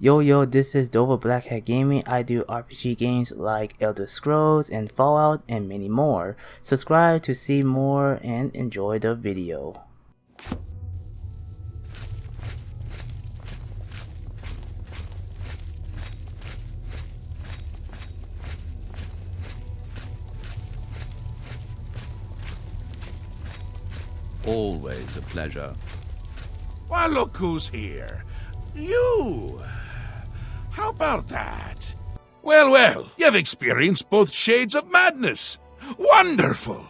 Yo, this is Dova Blackhat Gaming. I do RPG games like Elder Scrolls and Fallout and many more. Subscribe to see more and enjoy the video. Always a pleasure. Well, look who's here. You. How about that? Well, you've experienced both shades of madness. Wonderful.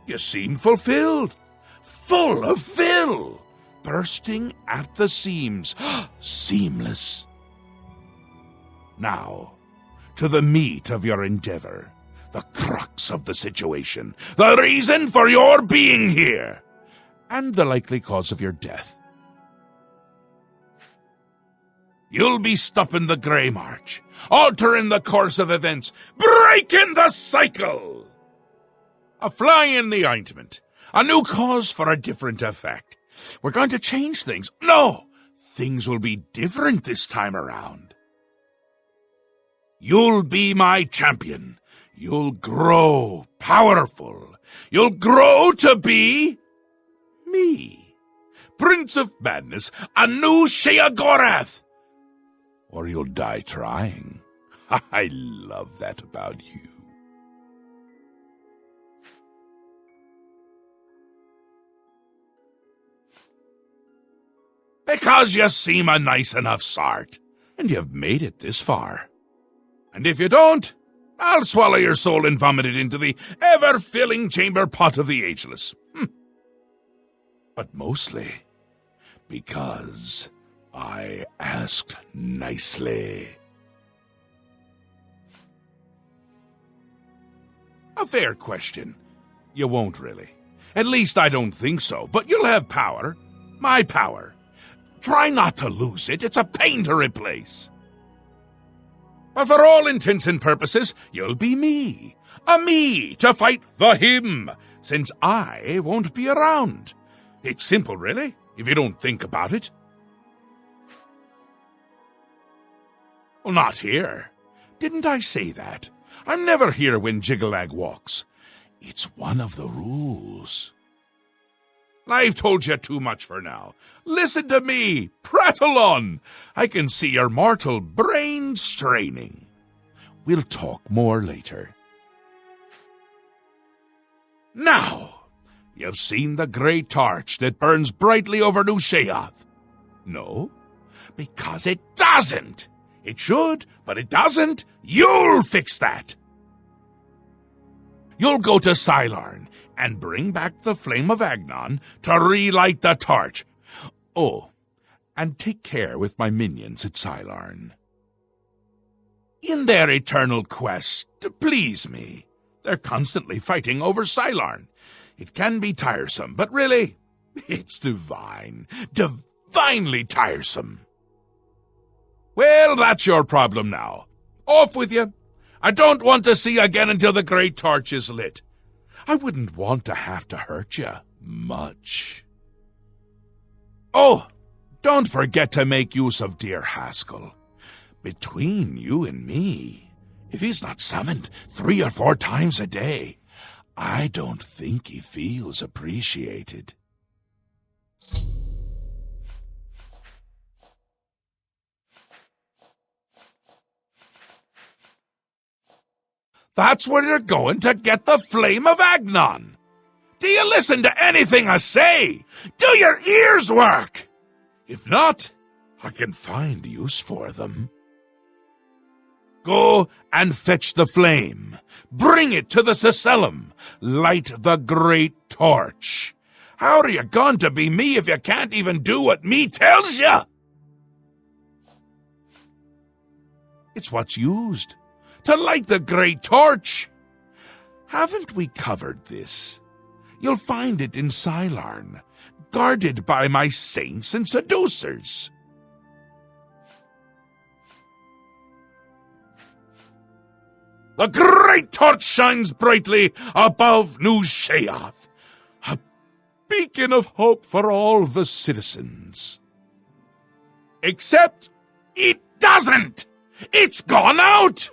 You seem fulfilled. Full of fill. Bursting at the seams. Seamless. Now, to the meat of your endeavor. The crux of the situation. The reason for your being here. And the likely cause of your death. You'll be stopping the Grey March, altering the course of events, breaking the cycle! A fly in the ointment, a new cause for a different effect. We're going to change things. No, things will be different this time around. You'll be my champion. You'll grow powerful. You'll grow to be me, Prince of Madness, a new Sheogorath. Or you'll die trying. I love that about you. Because you seem a nice enough sort, and you've made it this far. And if you don't, I'll swallow your soul and vomit it into the ever-filling chamber pot of the ageless. But mostly because I asked nicely. A fair question. You won't really. At least I don't think so, but you'll have power. My power. Try not to lose it. It's a pain to replace. But for all intents and purposes, you'll be me. A me to fight the him, since I won't be around. It's simple, really, if you don't think about it. Well, not here. Didn't I say that? I'm never here when Jiggalag walks. It's one of the rules. I've told you too much for now. Listen to me. Prattle on. I can see your mortal brain straining. We'll talk more later. Now, you've seen the great torch that burns brightly over New Sheoth. No, because it doesn't. It should, but it doesn't. You'll fix that. You'll go to Skyrim and bring back the flame of agnon to relight the torch. Oh, and take care with my minions at Skyrim. In their eternal quest to please me, they're constantly fighting over Skyrim. It can be tiresome, but really, it's divine. Divinely tiresome. Well, that's your problem now. Off with you. I don't want to see you again until the great torch is lit. I wouldn't want to have to hurt you much. Oh, don't forget to make use of dear Haskell. Between you and me, if he's not summoned 3 or 4 times a day, I don't think he feels appreciated. That's where you're going to get the flame of agnon. Do you listen to anything I say? Do your ears work? If not, I can find use for them. Go and fetch the flame. Bring it to the Cecellum. Light the great torch. How are you going to be me if you can't even do what me tells you? It's what's used to light the great torch. Haven't we covered this? You'll find it in Skyrim, guarded by my saints and seducers. The great torch shines brightly above New Sheoth, a beacon of hope for all the citizens. Except It doesn't! It's gone out!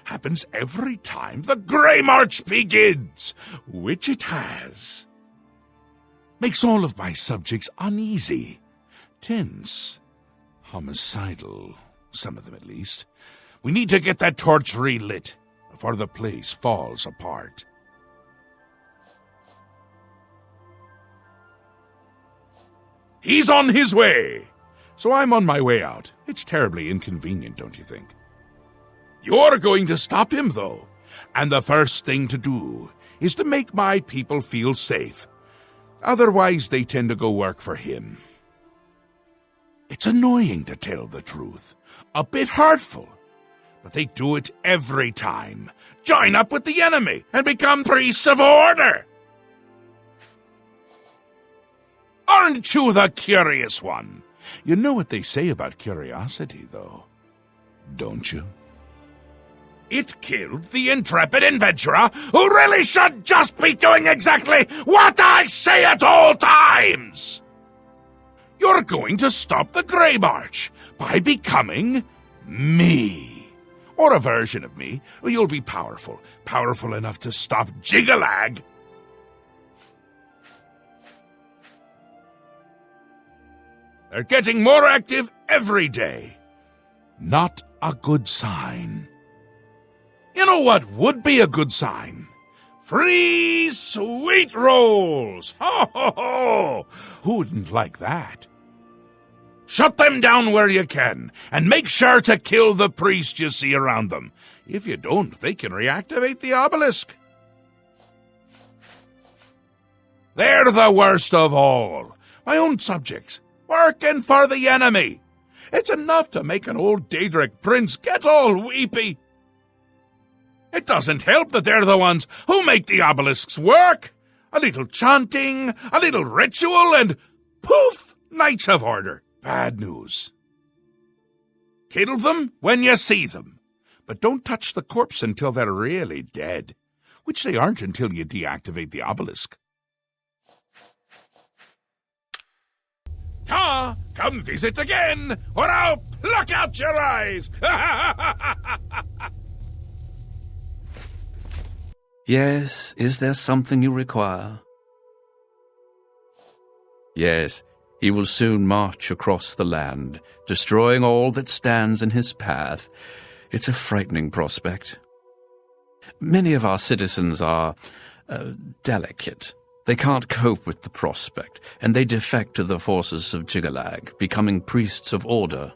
Happens every time the Grey March begins, which it has. Makes all of my subjects uneasy, tense, homicidal, some of them at least. We need to get that torch relit before the place falls apart. He's on his way, so I'm on my way out. It's terribly inconvenient, don't you think? You're going to stop him, though, and the first thing to do is to make my people feel safe. Otherwise, they tend to go work for him. It's annoying, to tell the truth, a bit hurtful, but they do it every time. Join up with the enemy and become priests of order. Aren't you the curious one? You know what they say about curiosity, though, don't you? It killed the intrepid adventurer who really should just be doing exactly what I say at all times! You're going to stop the Grey March by becoming me. Or a version of me. You'll be powerful. Powerful enough to stop Jigalag. They're getting more active every day. Not a good sign. You know what would be a good sign? Free sweet rolls! Ho, ho, ho! Who wouldn't like that? Shut them down where you can, and make sure to kill the priest you see around them. If you don't, they can reactivate the obelisk. They're the worst of all. My own subjects, working for the enemy. It's enough to make an old Daedric prince get all weepy. It doesn't help that they're the ones who make the obelisks work. A little chanting, a little ritual, and poof, Knights of Order. Bad news. Kill them when you see them, but don't touch the corpse until they're really dead, which they aren't until you deactivate the obelisk. Ta, come visit again, or I'll pluck out your eyes! Yes, is there something you require? Yes, he will soon march across the land, destroying all that stands in his path. It's a frightening prospect. Many of our citizens are delicate. They can't cope with the prospect, and they defect to the forces of Jigalag, becoming priests of order.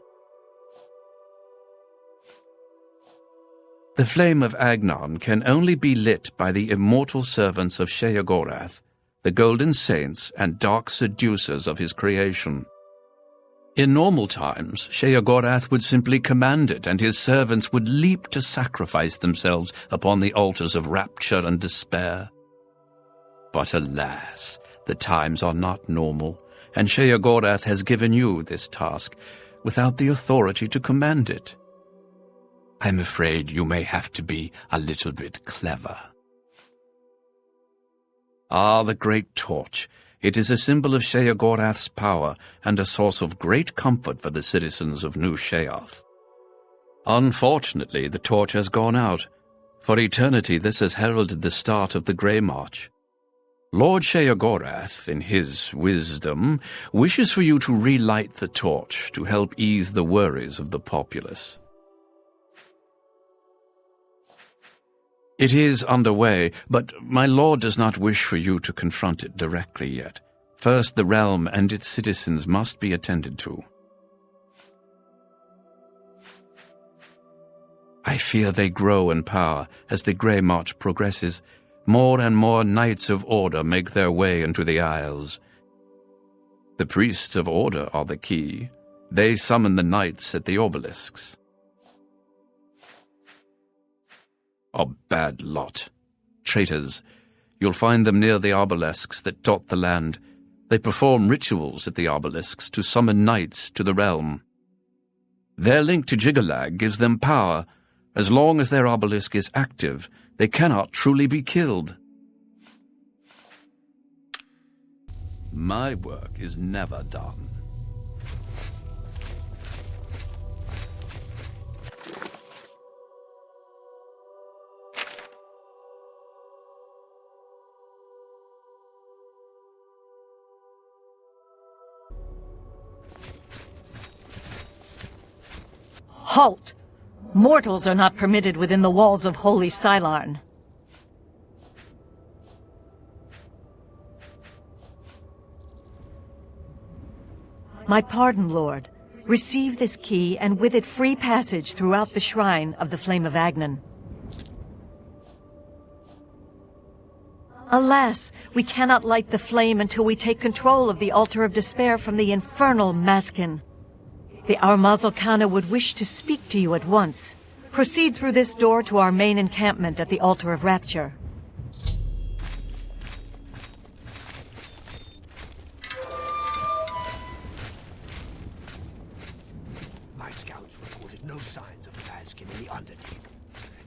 The flame of Agnon can only be lit by the immortal servants of Sheogorath, the golden saints and dark seducers of his creation. In normal times, Sheogorath would simply command it, and his servants would leap to sacrifice themselves upon the altars of rapture and despair. But alas, the times are not normal, and Sheogorath has given you this task without the authority to command it. I'm afraid you may have to be a little bit clever. Ah, the Great Torch. It is a symbol of Sheogorath's power and a source of great comfort for the citizens of New Sheoth. Unfortunately, the torch has gone out. For eternity, this has heralded the start of the Grey March. Lord Sheogorath, in his wisdom, wishes for you to relight the torch to help ease the worries of the populace. It is underway, but my lord does not wish for you to confront it directly yet. First, the realm and its citizens must be attended to. I fear they grow in power as the Grey March progresses. More and more Knights of Order make their way into the Isles. The priests of Order are the key. They summon the knights at the obelisks. A bad lot. Traitors. You'll find them near the obelisks that dot the land. They perform rituals at the obelisks to summon knights to the realm. Their link to Jigalag gives them power. As long as their obelisk is active, they cannot truly be killed. My work is never done. Halt! Mortals are not permitted within the walls of Holy Sylarn. My pardon, Lord. Receive this key, and with it free passage throughout the shrine of the Flame of Agnon. Alas, we cannot light the flame until we take control of the Altar of Despair from the infernal Maskin. The Armazel Kana would wish to speak to you at once. Proceed through this door to our main encampment at the Altar of Rapture. My scouts reported no signs of the Maskin in the Underdeep.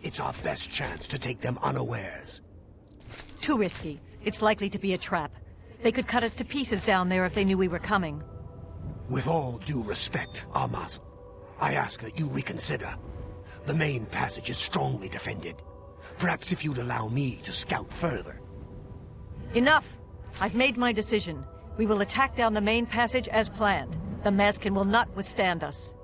It's our best chance to take them unawares. Too risky. It's likely to be a trap. They could cut us to pieces down there if they knew we were coming. With all due respect, Armazel, I ask that you reconsider. The main passage is strongly defended. Perhaps if you'd allow me to scout further. Enough! I've made my decision. We will attack down the main passage as planned. The Maskin will not withstand us.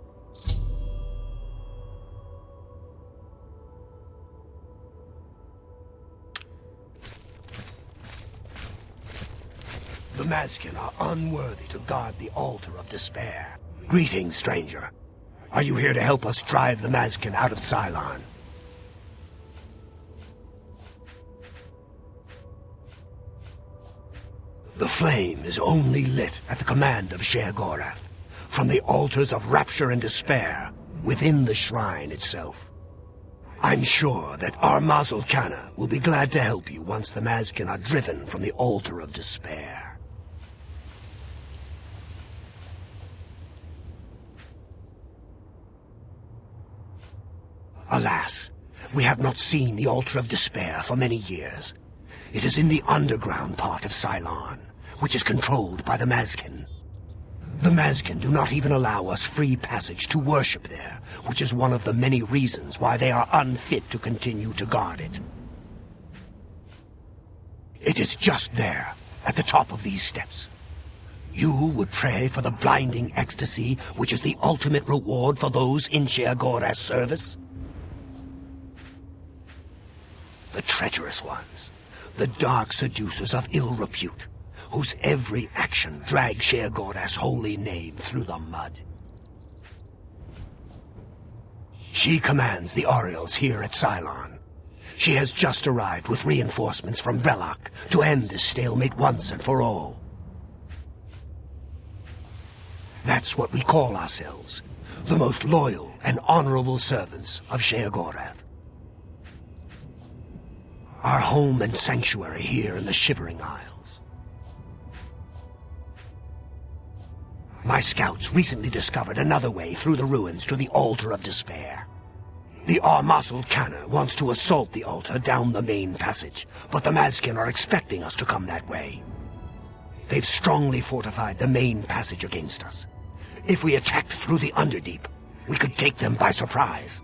The Maskin are unworthy to guard the Altar of Despair. Greetings, stranger. Are you here to help us drive the Maskin out of Sylarn? The flame is only lit at the command of Sheogorath, from the altars of Rapture and Despair, within the shrine itself. I'm sure that Armazel Kana will be glad to help you once the Maskin are driven from the Altar of Despair. Alas, we have not seen the Altar of Despair for many years. It is in the underground part of Sylarn, which is controlled by the Maskin. The Maskin do not even allow us free passage to worship there, which is one of the many reasons why they are unfit to continue to guard it. It is just there, at the top of these steps. You would pray for the blinding ecstasy, which is the ultimate reward for those in Sheogorath's service? The treacherous ones, the dark seducers of ill repute, whose every action drags Sheogorath's holy name through the mud. She commands the Oriels here at Sylarn. She has just arrived with reinforcements from Belloc to end this stalemate once and for all. That's what we call ourselves, the most loyal and honorable servants of Sheogorath. Our home and sanctuary here in the Shivering Isles. My scouts recently discovered another way through the ruins to the Altar of Despair. The Armazel Kana wants to assault the altar down the main passage, but the Maskin are expecting us to come that way. They've strongly fortified the main passage against us. If we attacked through the Underdeep, we could take them by surprise.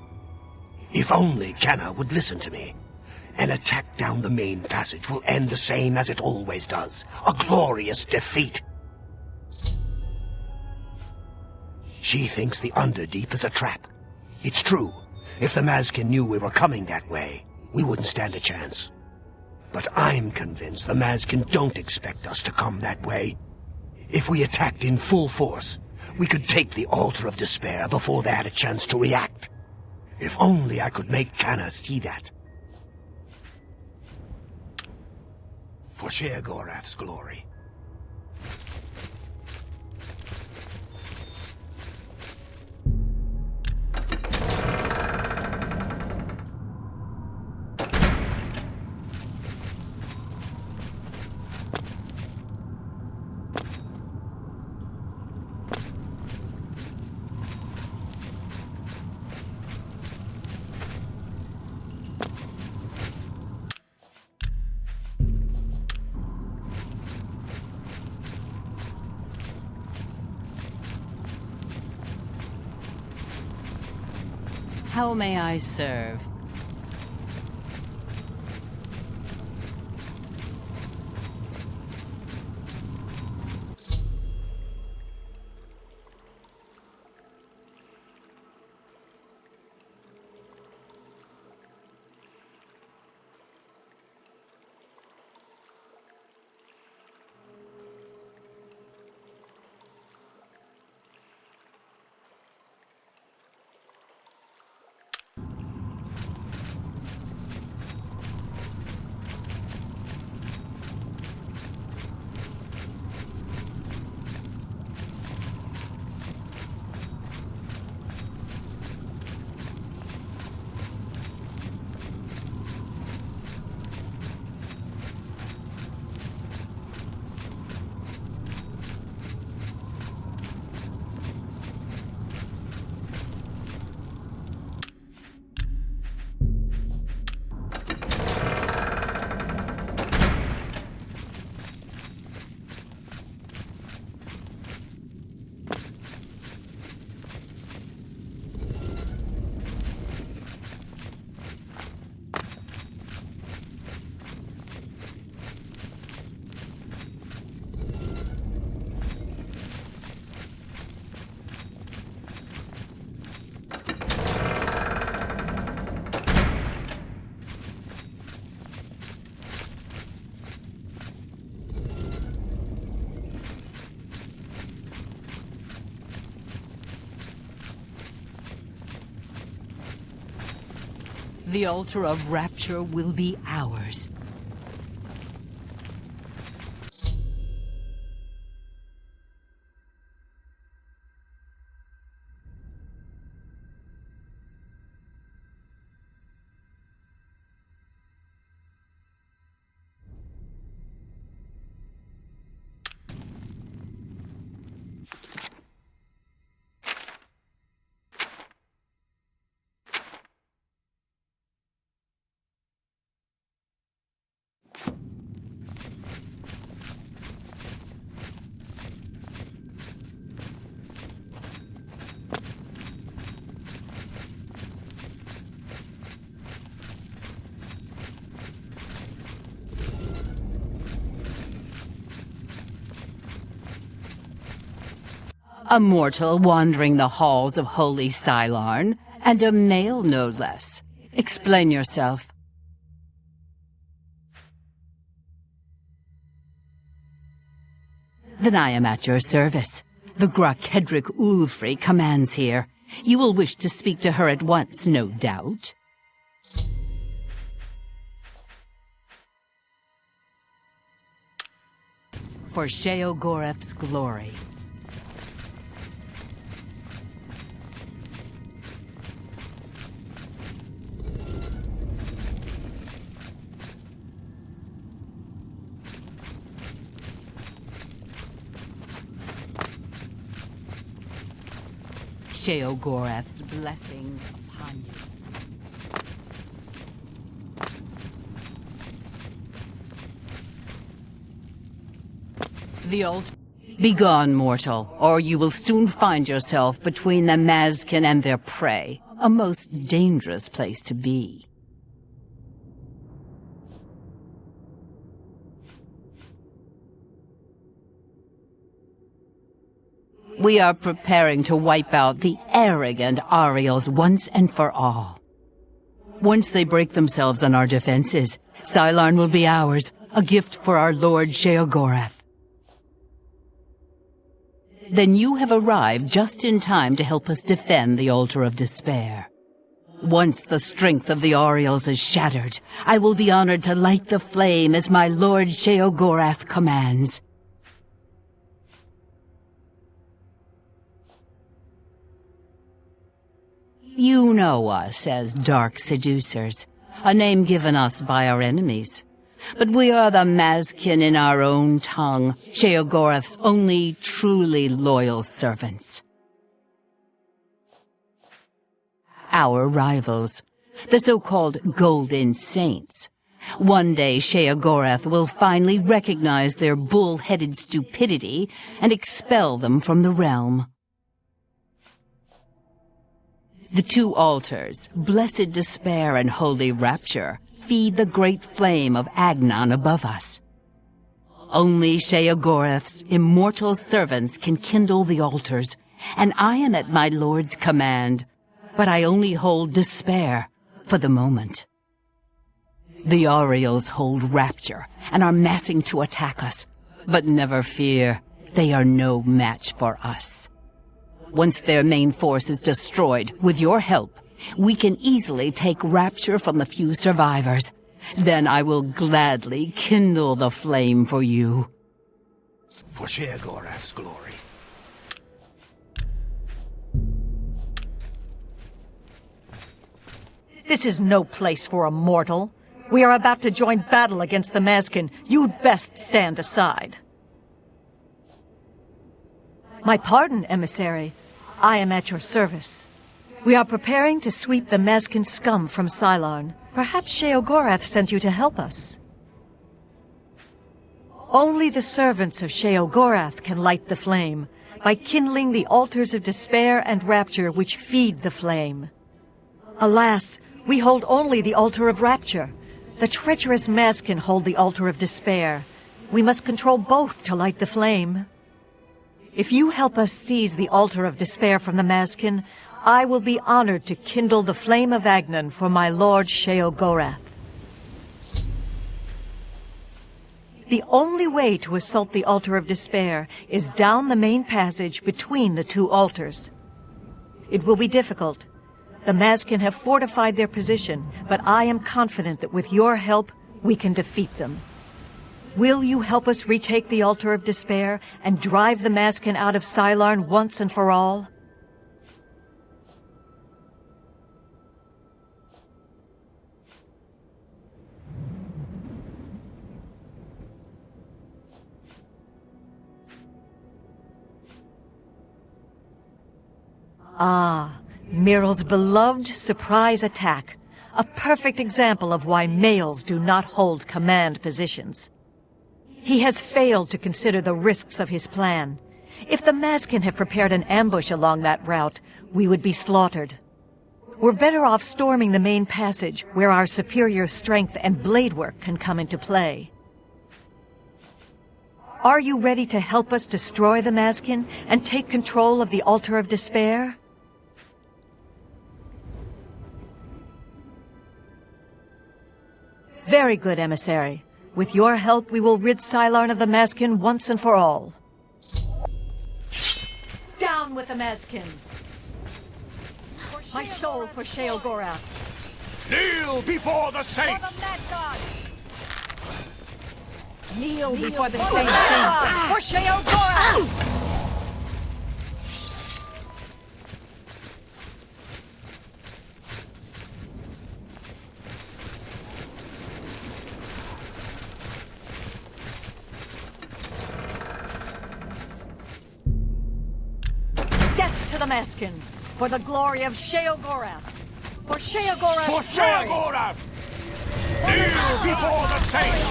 If only Kana would listen to me. An attack down the main passage will end the same as it always does. A glorious defeat. She thinks the Underdeep is a trap. It's true. If the Maskin knew we were coming that way, we wouldn't stand a chance. But I'm convinced the Maskin don't expect us to come that way. If we attacked in full force, we could take the Altar of Despair before they had a chance to react. If only I could make Kana see that. For Sheogorath's glory. How may I serve? The altar of rapture will be ours. A mortal wandering the halls of holy Skylarn, and a male no less. Explain yourself. Then I am at your service. The Grakedric Ulfri commands here. You will wish to speak to her at once, no doubt. For Sheogorath's glory. Sheogorath's blessings upon you. The altar. Begone, mortal, or you will soon find yourself between the Mazkin and their prey. A most dangerous place to be. We are preparing to wipe out the arrogant Ariels once and for all. Once they break themselves on our defenses, Skylarn will be ours, a gift for our Lord Sheogorath. Then you have arrived just in time to help us defend the Altar of Despair. Once the strength of the Ariels is shattered, I will be honored to light the flame as my Lord Sheogorath commands. You know us as Dark Seducers, a name given us by our enemies. But we are the Mazkin in our own tongue, Sheogorath's only truly loyal servants. Our rivals, the so-called Golden Saints. One day Sheogorath will finally recognize their bull-headed stupidity and expel them from the realm. The two altars, Blessed Despair and Holy Rapture, feed the great flame of agnon above us. Only Sheogorath's immortal servants can kindle the altars, and I am at my lord's command, but I only hold despair for the moment. The Ariels hold rapture and are massing to attack us, but never fear, they are no match for us. Once their main force is destroyed, with your help, we can easily take rapture from the few survivors. Then I will gladly kindle the flame for you. For Sheogorath's glory. This is no place for a mortal. We are about to join battle against the Mazkin. You'd best stand aside. My pardon, emissary. I am at your service. We are preparing to sweep the Mazkin scum from Skylarn. Perhaps Sheogorath sent you to help us. Only the servants of Sheogorath can light the flame, by kindling the altars of despair and rapture which feed the flame. Alas, we hold only the altar of rapture. The treacherous Mazkin hold the altar of despair. We must control both to light the flame. If you help us seize the altar of despair from the Mazkin, I will be honored to kindle the flame of agnon for my lord Sheogorath. The only way to assault the altar of despair is down the main passage between the two altars. It will be difficult, The Mazkin have fortified their position, but I am confident that with your help, we can defeat them. Will you help us retake the Altar of Despair and drive the Mazkin out of Sylarn once and for all? Ah, Miral's beloved surprise attack. A perfect example of why males do not hold command positions. He has failed to consider the risks of his plan. If the Mazkin have prepared an ambush along that route, we would be slaughtered. We're better off storming the main passage, where our superior strength and blade work can come into play. Are you ready to help us destroy the Mazkin and take control of the Altar of Despair? Very good, Emissary. With your help, we will rid Sylarn of the Mazkin once and for all. Down with the Mazkin! My soul for Sheogorath! Kneel before the saints! Kneel before the saints! For Sheogorath! Death to the Mazkin! For the glory of Sheogorath! For Sheogorath's For Sheogorath! Kneel before the saints!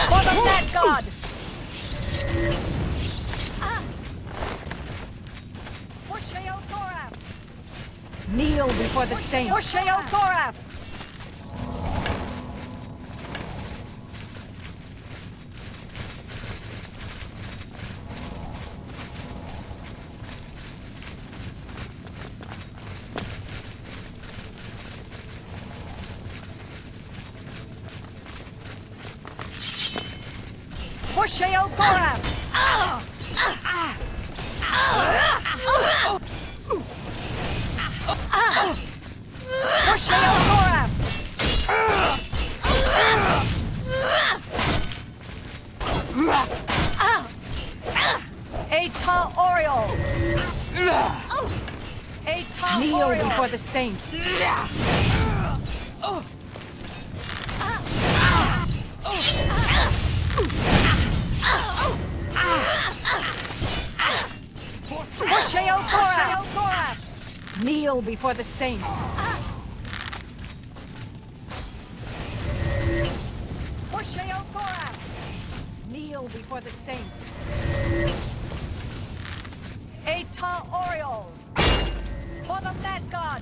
For the Mad God! For Sheogorath! Kneel before the saints! For Sheogorath! For Sheogorath! For Sheogorath! Eta Oriole! Eta Kneel before the saints! For Sheogorath! Kneel before the saints! For Sheogorath! Kneel before the saints! Eta Oriole! For the Mad God!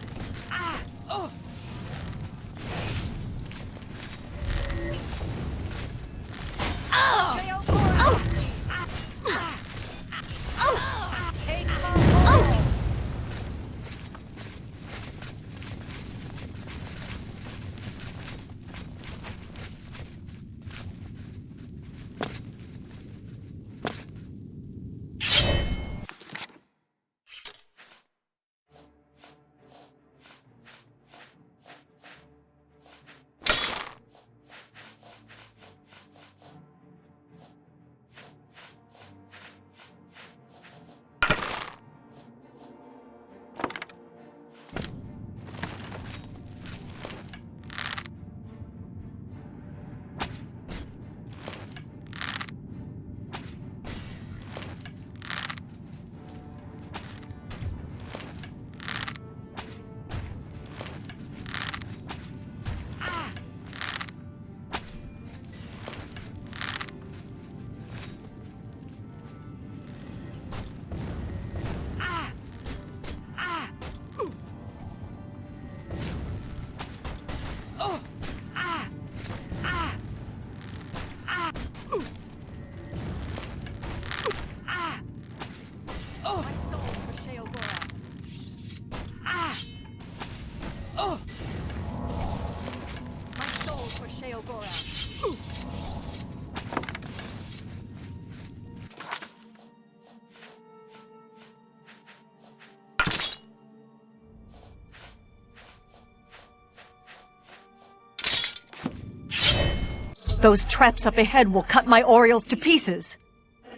Those traps up ahead will cut my Orioles to pieces.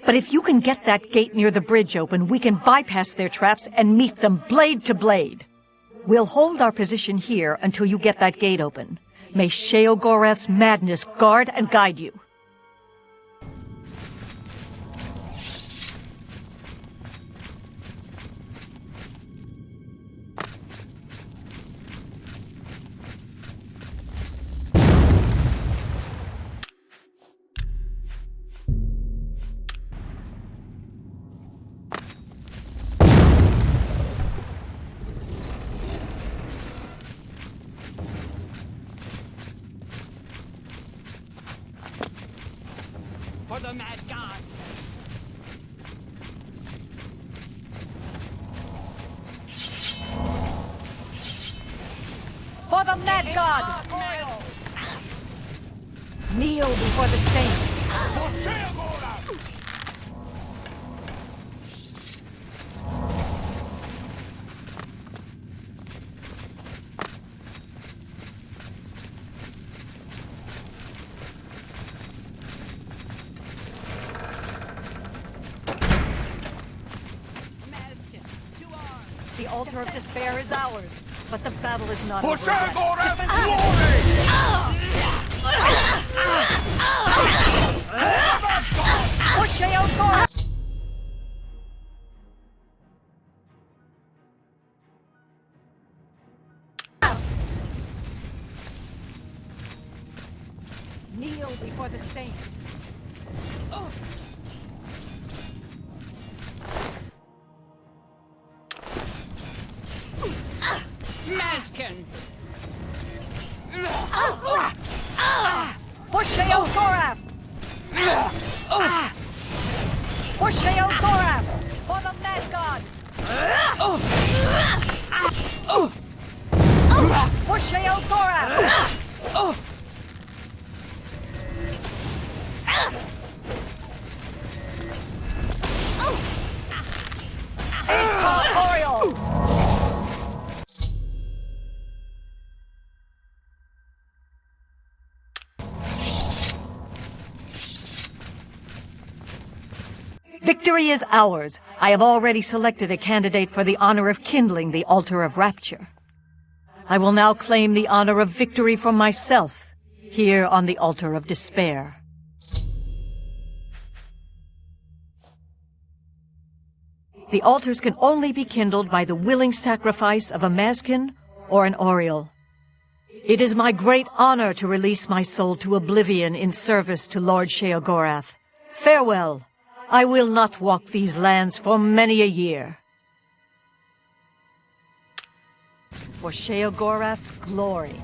But if you can get that gate near the bridge open, we can bypass their traps and meet them blade to blade. We'll hold our position here until you get that gate open. May Sheogorath's madness guard and guide you. For the mad god! For the mad god! Kneel before the saints. The altar of despair is ours, but the battle is not over. For Sheogorath's For Sheogorath! Kneel before the saints. Maskin! For Sheogorath! For Sheogorath! For the mad god! For Sheogorath! Ata Oriole! Victory is ours. I have already selected a candidate for the honor of kindling the altar of rapture. I will now claim the honor of victory for myself, here on the altar of despair. The altars can only be kindled by the willing sacrifice of a Maskin or an Oriole. It is my great honor to release my soul to oblivion in service to Lord Sheogorath. Farewell. I will not walk these lands for many a year. For Sheogorath's glory.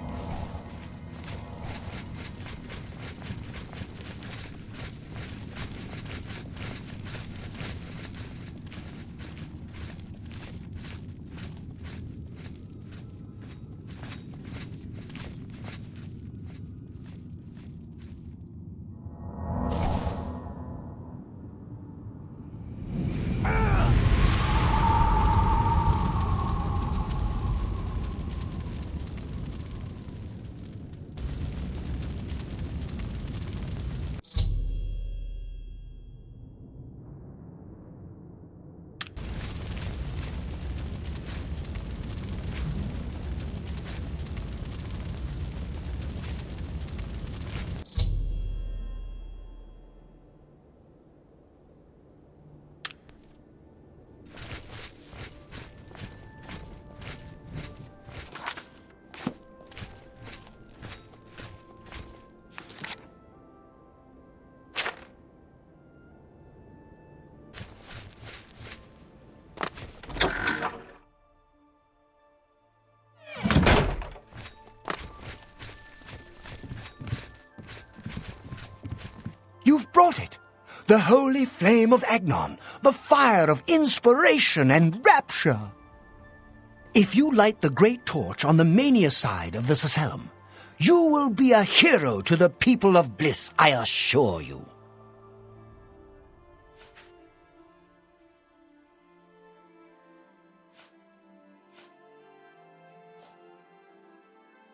You've brought it! The holy flame of agnon, the fire of inspiration and rapture! If you light the great torch on the mania side of the Sacellum, you will be a hero to the people of bliss, I assure you.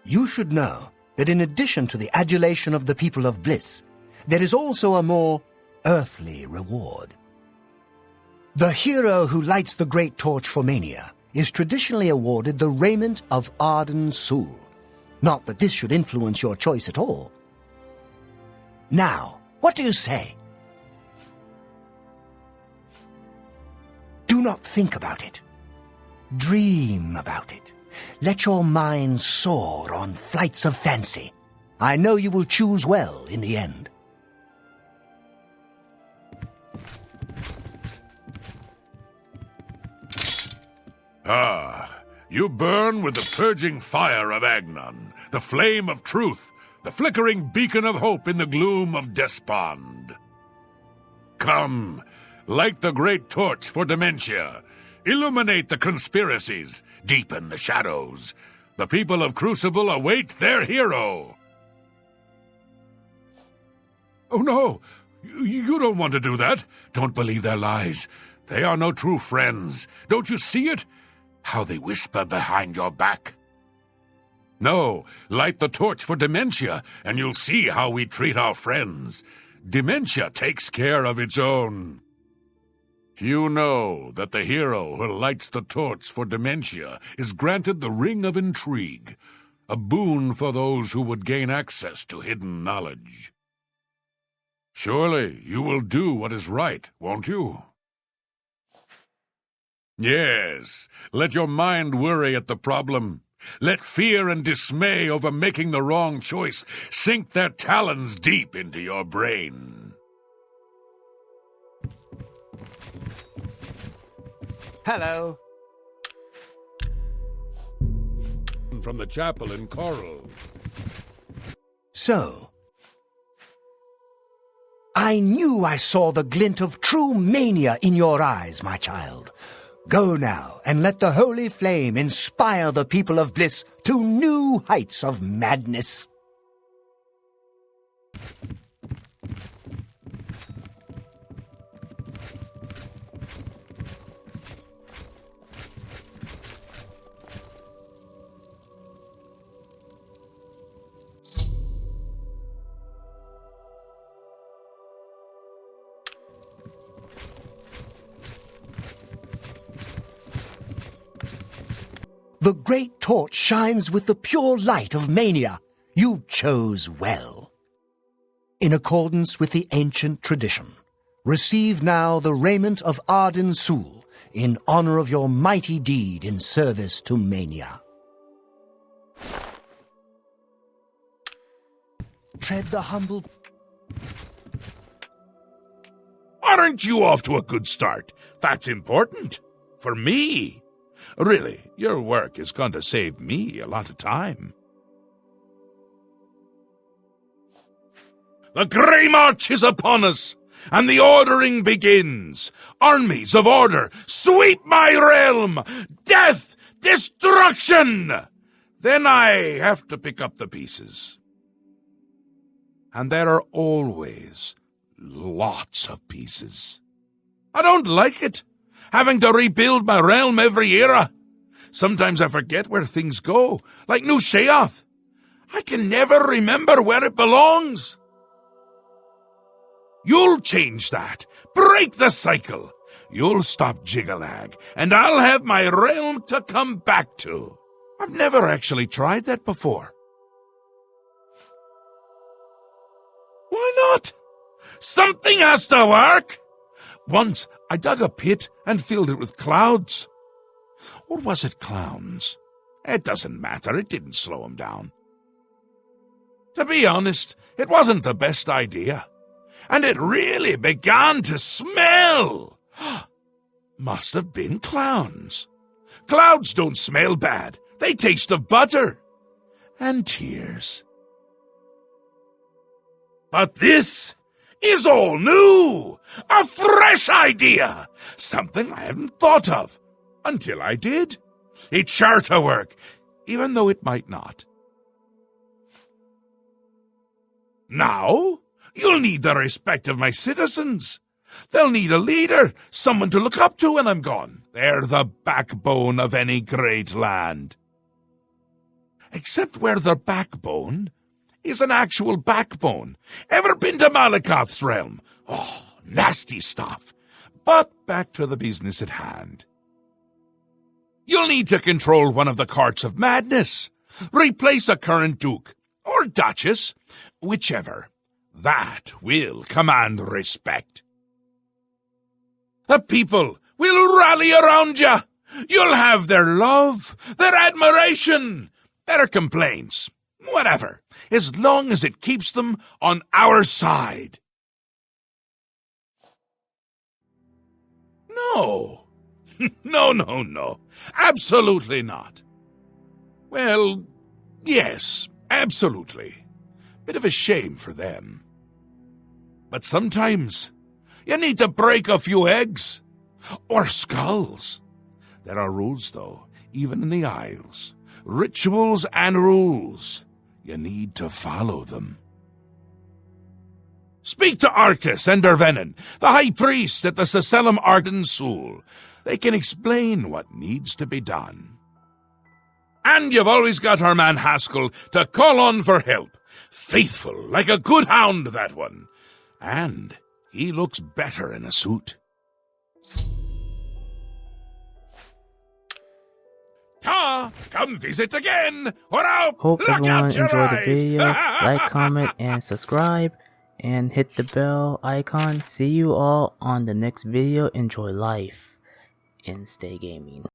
You should know, that in addition to the adulation of the people of bliss, there is also a more earthly reward. The hero who lights the great torch for Mania is traditionally awarded the raiment of Arden Sul. Not that this should influence your choice at all. Now, what do you say? Do not think about it. Dream about it. Let your mind soar on flights of fancy. I know you will choose well in the end. Ah, you burn with the purging fire of Agnon, the flame of truth, the flickering beacon of hope in the gloom of despond. Come, light the great torch for dementia. Illuminate the conspiracies, deepen the shadows. The people of Crucible await their hero. Oh no, you don't want to do that. Don't believe their lies. They are no true friends. Don't you see it? How they whisper behind your back. No, light the torch for dementia, and you'll see how we treat our friends. Dementia takes care of its own. Few know that the hero who lights the torch for dementia is granted the Ring of Intrigue, a boon for those who would gain access to hidden knowledge. Surely you will do what is right, won't you? Yes, let your mind worry at the problem. Let fear and dismay over making the wrong choice sink their talons deep into your brain. Hello. From the chapel in Coral. So, I knew I saw the glint of true mania in your eyes, my child. Go now, and let the holy flame inspire the people of bliss to new heights of madness. The great torch shines with the pure light of mania. You chose well. In accordance with the ancient tradition, receive now the raiment of Arden Sul in honor of your mighty deed in service to mania. Tread the humble... Aren't you off to a good start? That's important. For me. Really, your work is going to save me a lot of time. The Grey March is upon us, and the ordering begins. Armies of order, sweep my realm! Death! Destruction! Then I have to pick up the pieces. And there are always lots of pieces. I don't like it. Having to rebuild my realm every era. Sometimes I forget where things go, like New Sheoth. I can never remember where it belongs. You'll change that. Break the cycle. You'll stop Jiggalag, and I'll have my realm to come back to. I've never actually tried that before. Why not? Something has to work. Once I dug a pit and filled it with clouds. Or was it clowns? It doesn't matter, it didn't slow him down. To be honest, it wasn't the best idea. And it really began to smell. Must have been clowns. Clouds don't smell bad. They taste of butter. And tears. But this is all new! A fresh idea! Something I hadn't thought of. Until I did. It's sure to work, even though it might not. Now, you'll need the respect of my citizens. They'll need a leader, someone to look up to when I'm gone. They're the backbone of any great land. Except where their backbone is an actual backbone. Ever been to Malakoth's realm? Oh, nasty stuff. But back to the business at hand. You'll need to control one of the Courts of Madness. Replace a current duke, or duchess, whichever. That will command respect. The people will rally around you. You'll have their love, their admiration, their complaints, whatever, as long as it keeps them on our side. No. No. Absolutely not. Well, yes, absolutely. Bit of a shame for them. But sometimes you need to break a few eggs. Or skulls. There are rules, though, even in the Isles. Rituals and rules. You need to follow them. Speak to Artis and Dervenin, the High Priest at the Sacellum Arden Sul. They can explain what needs to be done. And you've always got our man Haskell to call on for help. Faithful, like a good hound, that one. And he looks better in a suit. Ta! Come visit again, or I'll Hope pluck everyone out your enjoyed the eyes. video. Like, comment, and subscribe. And hit the bell icon. See you all on the next video. Enjoy life and stay gaming.